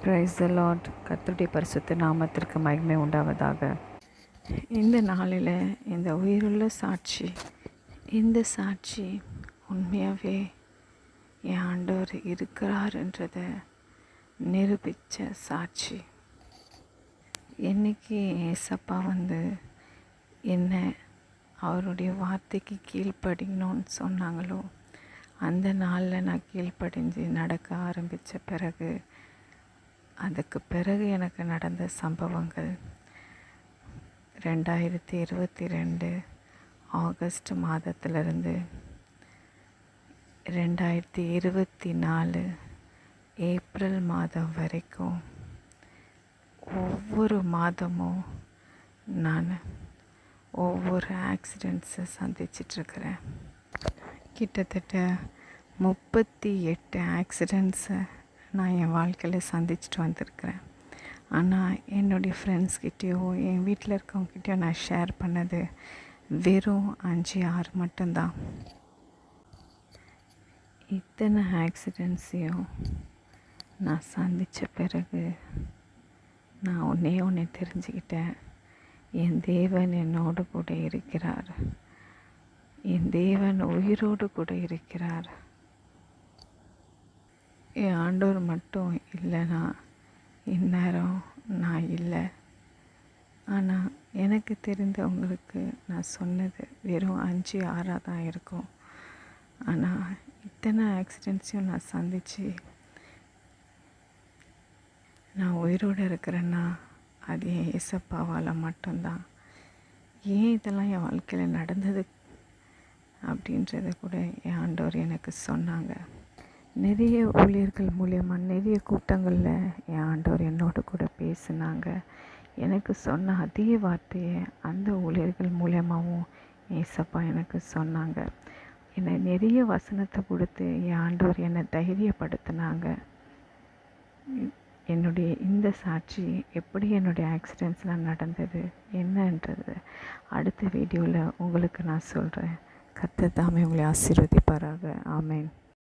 Praise the Lord. கர்த்தருடைய பரிசுத்த நாமத்திற்கு மகிமை உண்டாவதாக. இந்த நாளில் இந்த உயிருள்ள சாட்சி, இந்த சாட்சி உண்மையாகவே என் ஆண்டவர் இருக்கிறார்ன்றதை நிரூபித்த சாட்சி. என்னைக்கு ஏசப்பா என்ன அவருடைய வார்த்தைக்கு கீழ்ப்படிக்கணும்னு சொன்னாங்களோ அந்த நாளில் நான் கீழ்ப்படிஞ்சு நடக்க ஆரம்பித்த பிறகு, அதுக்கு பிறகு எனக்கு நடந்த சம்பவங்கள் 2022 ஆகஸ்ட் மாதத்திலிருந்து 2024 ஏப்ரல் மாதம் வரைக்கும் ஒவ்வொரு மாதமும் நான் ஒவ்வொரு ஆக்சிடெண்ட்ஸை சந்திச்சிட்ருக்கிறேன். கிட்டத்தட்ட 38 ஆக்சிடெண்ட்ஸை நான் என் வாழ்க்கையில் சந்திச்சுட்டு வந்திருக்கிறேன். ஆனால் என்னுடைய ஃப்ரெண்ட்ஸ்கிட்டேயோ என் வீட்டில் இருக்கவங்ககிட்டயோ நான் ஷேர் பண்ணது வெறும் 5-6 மட்டும்தான். இத்தனை ஆக்சிடெண்ட்ஸையும் நான் சந்தித்த பிறகு நான் ஒன்றே தெரிஞ்சுக்கிட்டேன். என் தேவன் என்னோடு கூட இருக்கிறார். என் தேவன் உயிரோடு கூட இருக்கிறார். என் ஆண்டவர் மட்டும் இல்லைனா இந்நேரம் நான் இல்லை. ஆனால் எனக்கு தெரிந்தவங்களுக்கு நான் சொன்னது வெறும் 5-6 தான் இருக்கும். ஆனால் இத்தனை ஆக்சிடெண்ட்ஸையும் நான் சந்தித்து நான் உயிரோடு இருக்கிறேன்னா அது என் ஏசப்பாவால் மட்டும்தான். ஏன் இதெல்லாம் என் வாழ்க்கையில் நடந்தது அப்படின்றத கூட என் ஆண்டவர் எனக்கு சொன்னாங்க. நிறைய ஊழியர்கள் மூலியமாக நிறைய கூட்டங்களில் என் ஆண்டவர் என்னோட கூட பேசினாங்க. எனக்கு சொன்ன அதே வார்த்தையை அந்த ஊழியர்கள் மூலியமாகவும் ஏசப்பா எனக்கு சொன்னாங்க. என்னை நிறைய வசனத்தை கொடுத்து என் ஆண்டவர் என்னை தைரியப்படுத்தினாங்க. என்னுடைய இந்த சாட்சி எப்படி என்னுடைய ஆக்சிடெண்ட்ஸ்லாம் நடந்தது என்னன்றது அடுத்த வீடியோவில் உங்களுக்கு நான் சொல்கிறேன். கர்த்தர் தாமே உங்களை ஆசீர்வதிப்பாராக. ஆமென்.